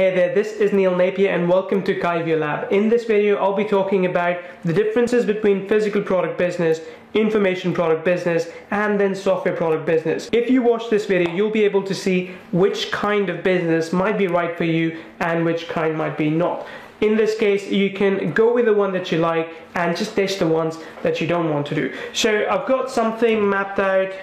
Hey there, this is Neil Napier and welcome to Kyview Lab. In this video, I'll be talking about the differences between physical product business, information product business, and then software product business. If you watch this video, you'll be able to see which kind of business might be right for you and which kind might be not. In this case, you can go with the one that you like and just ditch the ones that you don't want to do. So I've got something mapped out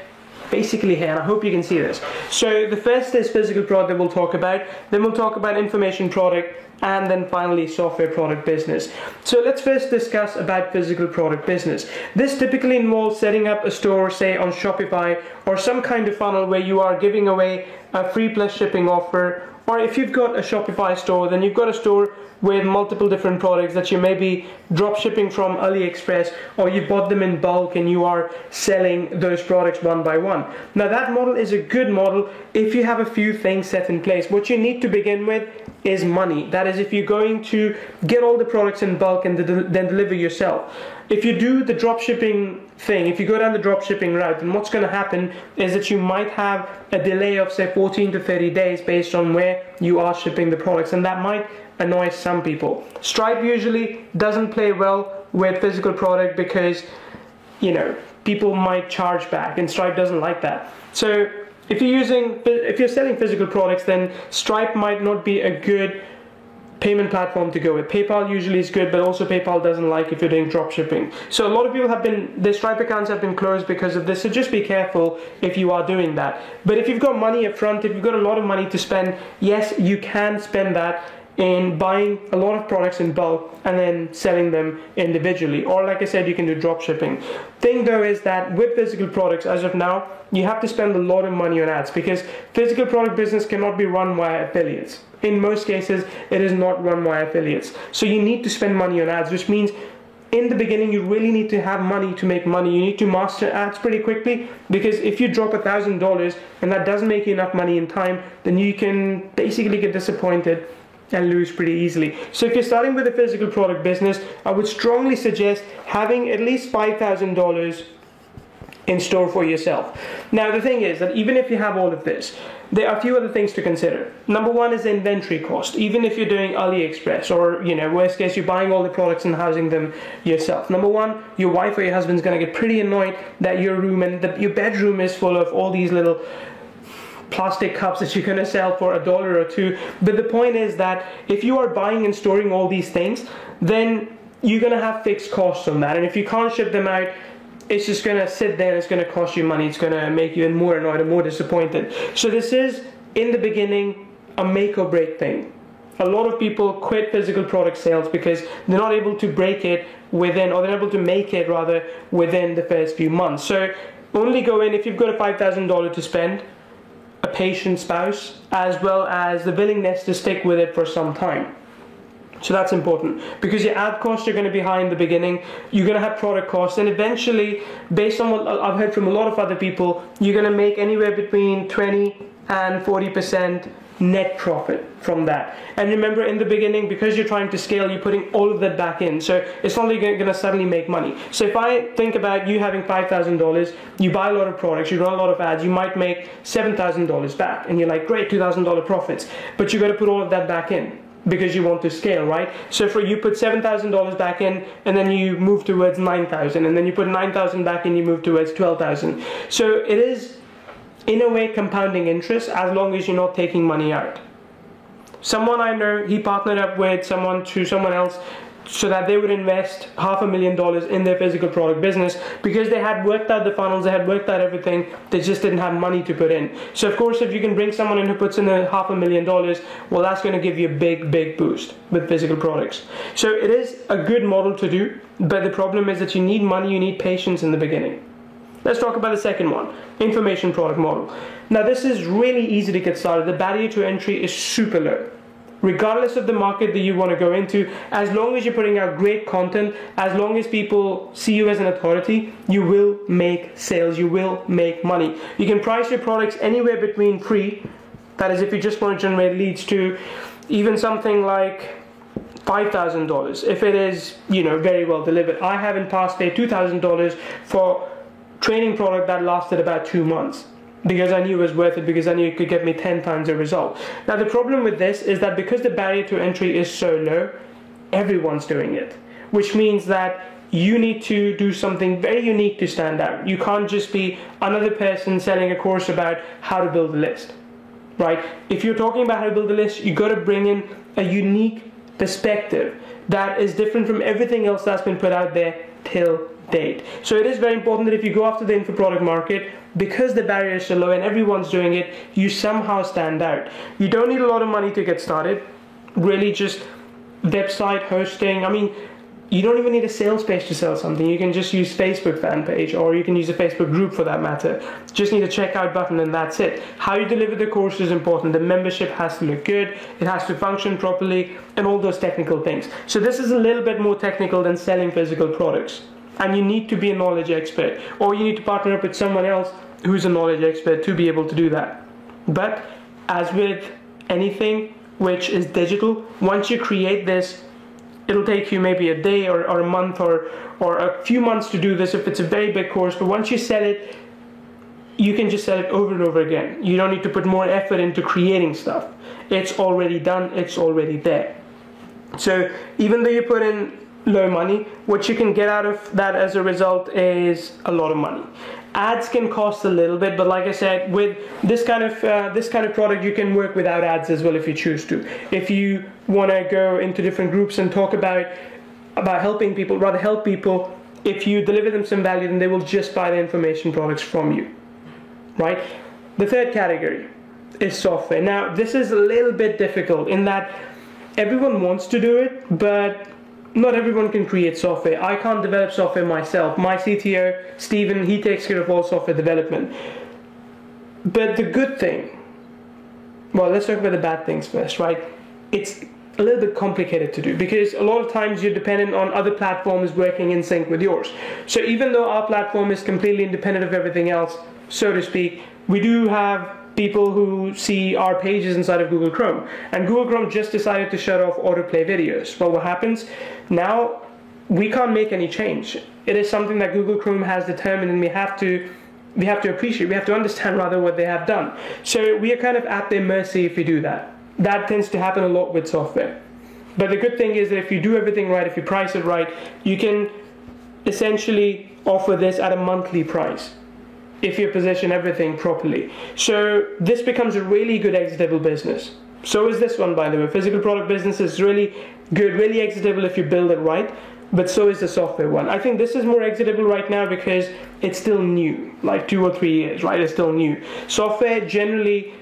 basically here, and I hope you can see this. So the first is physical product that we'll talk about, then we'll talk about information product, and then finally software product business. So let's first discuss about physical product business. This typically involves setting up a store, say on Shopify, or some kind of funnel where you are giving away a free plus shipping offer. Or if you've got a Shopify store, then you've got a store with multiple different products that you may be drop shipping from AliExpress, or you bought them in bulk and you are selling those products one by one. Now that model is a good model if you have a few things set in place. What you need to begin with is money. That is, if you're going to get all the products in bulk and then deliver yourself. If you do the drop shipping thing, if you go down the drop shipping route, then what's going to happen is that you might have a delay of say 14 to 30 days based on where you are shipping the products, and that might annoy some people. Stripe usually doesn't play well with physical product because, you know, people might charge back, and Stripe doesn't like that. So if you're selling physical products, then Stripe might not be a good payment platform to go with. PayPal usually is good, but also PayPal doesn't like if you're doing drop shipping. So a lot of people their Stripe accounts have been closed because of this, so just be careful if you are doing that. But if you've got money up front, if you've got a lot of money to spend, yes, you can spend that in buying a lot of products in bulk and then selling them individually, or like I said, you can do drop shipping. Thing though is that with physical products, as of now, you have to spend a lot of money on ads because physical product business cannot be run via affiliates. In most cases, it is not run via affiliates. So you need to spend money on ads, which means in the beginning, you really need to have money to make money. You need to master ads pretty quickly, because if you drop $1,000 and that doesn't make you enough money in time, then you can basically get disappointed and lose pretty easily. So if you're starting with a physical product business, I would strongly suggest having at least $5,000 in store for yourself. Now the thing is that even if you have all of this, there are a few other things to consider. Number one is the inventory cost. Even if you're doing AliExpress, or, you know, worst case, you're buying all the products and housing them yourself. Number one, your wife or your husband's gonna get pretty annoyed that your room and your bedroom is full of all these little plastic cups that you're going to sell for $1 or $2. But the point is that if you are buying and storing all these things, then you're going to have fixed costs on that. And if you can't ship them out, it's just going to sit there and it's going to cost you money. It's going to make you even more annoyed and more disappointed. So this is, in the beginning, a make or break thing. A lot of people quit physical product sales because they're not able to break it within, or they're able to make it rather within the first few months. So only go in if you've got a $5,000 to spend, a patient spouse, as well as the willingness to stick with it for some time. So that's important, because your ad costs are going to be high in the beginning. You're going to have product costs, and eventually, based on what I've heard from a lot of other people, you're going to make anywhere between 20 and 40% net profit from that. And remember, in the beginning, because you're trying to scale, you're putting all of that back in, so it's not like you're going to suddenly make money. So if I think about you having $5,000, you buy a lot of products, you run a lot of ads, you might make $7,000 back, and you're like, great, $2,000 profits, but you got to put all of that back in because you want to scale, right? So for you put $7,000 back in, and then you move towards $9,000, and then you put $9,000 back in, you move towards $12,000. So it is, in a way, compounding interest, as long as you're not taking money out. Someone I know, he partnered up with someone else so that they would invest $500,000 in their physical product business because they had worked out the funnels, they had worked out everything, they just didn't have money to put in. So of course, if you can bring someone in who puts in $500,000, well, that's going to give you a big boost with physical products. So it is a good model to do, but the problem is that you need money, you need patience in the beginning. Let's talk about the second one, information product model. Now this is really easy to get started. The barrier to entry is super low. Regardless of the market that you want to go into, as long as you're putting out great content, as long as people see you as an authority, you will make sales, you will make money. You can price your products anywhere between free, that is if you just want to generate leads, to even something like $5,000 if it is, you know, very well delivered. I have in past paid $2,000 for training product that lasted about 2 months. because I knew it was worth it, because I knew it could get me 10 times the result. Now the problem with this is that because the barrier to entry is so low, everyone's doing it, which means that you need to do something very unique to stand out. You can't just be another person selling a course about how to build a list, right? If you're talking about how to build a list, you got to bring in a unique perspective that is different from everything else that's been put out there till date. So it is very important that if you go after the info product market, because the barrier is so low and everyone's doing it, you somehow stand out. You don't need a lot of money to get started. Really, just website hosting. I mean, you don't even need a sales page to sell something. You can just use Facebook fan page, or you can use a Facebook group for that matter. Just need a checkout button and that's it. How you deliver the course is important. The membership has to look good, it has to function properly, and all those technical things. So this is a little bit more technical than selling physical products. And you need to be a knowledge expert, or you need to partner up with someone else who's a knowledge expert to be able to do that. But as with anything which is digital, once you create this, it'll take you maybe a day or a month or a few months to do this if it's a very big course. But once you sell it, you can just sell it over and over again. You don't need to put more effort into creating stuff. It's already done, it's already there. So even though you put in low money, what you can get out of that as a result is a lot of money. Ads can cost a little bit, but like I said, with this kind of product, you can work without ads as well if you choose to. If you want to go into different groups and talk about helping people, rather help people, if you deliver them some value, then they will just buy the information products from you, right? The third category is software. Now, this is a little bit difficult in that everyone wants to do it, but not everyone can create software. I can't develop software myself. My CTO, Steven, he takes care of all software development. But the good thing, well, let's talk about the bad things first, right? It's a little bit complicated to do because a lot of times you're dependent on other platforms working in sync with yours. So even though our platform is completely independent of everything else, so to speak, we do have people who see our pages inside of Google Chrome. And Google Chrome just decided to shut off autoplay videos. Well, what happens? Now, we can't make any change. It is something that Google Chrome has determined, and we have to appreciate, we have to understand rather what they have done. So we are kind of at their mercy if we do that. That tends to happen a lot with software. But the good thing is that if you do everything right, if you price it right, you can essentially offer this at a monthly price if you position everything properly. So this becomes a really good exitable business. So is this one, by the way. Physical product business is really good, really exitable if you build it right, but so is the software one. I think this is more exitable right now because it's still new, like 2 or 3 years, right? It's still new. Software, generally,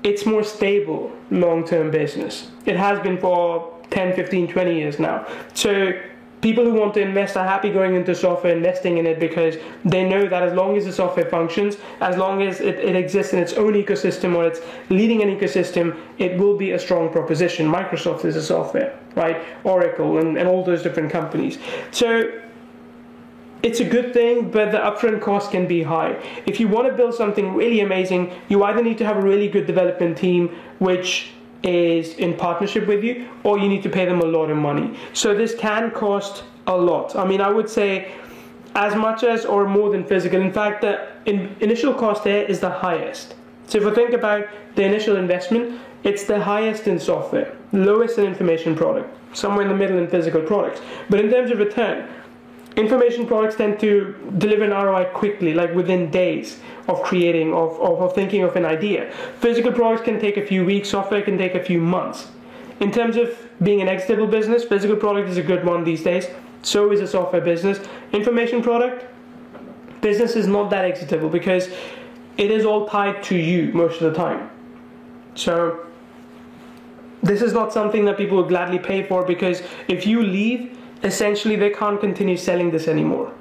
it's more stable long-term business. It has been for 10, 15, 20 years now. So people who want to invest are happy going into software, investing in it, because they know that as long as the software functions, as long as it exists in its own ecosystem or it's leading an ecosystem, it will be a strong proposition. Microsoft is a software, right? Oracle and all those different companies. So it's a good thing, but the upfront cost can be high. If you want to build something really amazing, you either need to have a really good development team, which is in partnership with you, or you need to pay them a lot of money. So this can cost a lot. I mean, I would say as much as or more than physical. In fact, the initial cost there is the highest. So if we think about the initial investment, it's the highest in software, lowest in information product, somewhere in the middle in physical products. But in terms of return, information products tend to deliver an ROI quickly, like within days of creating, of thinking of an idea. Physical products can take a few weeks, software can take a few months. In terms of being an exitable business, physical product is a good one these days. So is a software business. Information product business is not that exitable because it is all tied to you most of the time. So this is not something that people will gladly pay for, because if you leave, essentially they can't continue selling this anymore.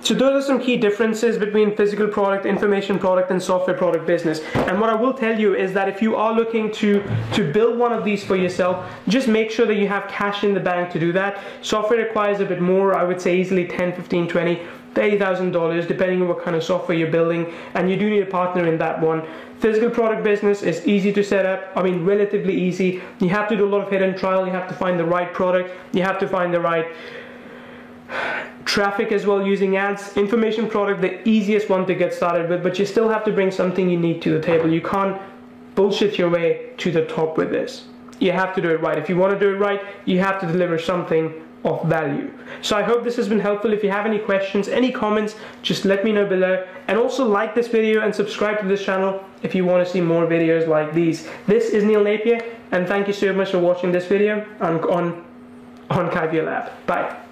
So those are some key differences between physical product, information product, and software product business. And what I will tell you is that if you are looking to build one of these for yourself, just make sure that you have cash in the bank to do that. Software requires a bit more, I would say easily 10, 15, 20, $30,000, depending on what kind of software you're building, and you do need a partner in that one. Physical product business is easy to set up, I mean relatively easy. You have to do a lot of hit and trial, you have to find the right product, you have to find the right traffic as well using ads. Information product, the easiest one to get started with, but you still have to bring something unique to the table. You can't bullshit your way to the top with this. You have to do it right. If you want to do it right, you have to deliver something of value. So I hope this has been helpful. If you have any questions, any comments, just let me know below. And also like this video and subscribe to this channel if you want to see more videos like these. This is Neil Napier, and thank you so much for watching this video on Kyvia Lab. Bye.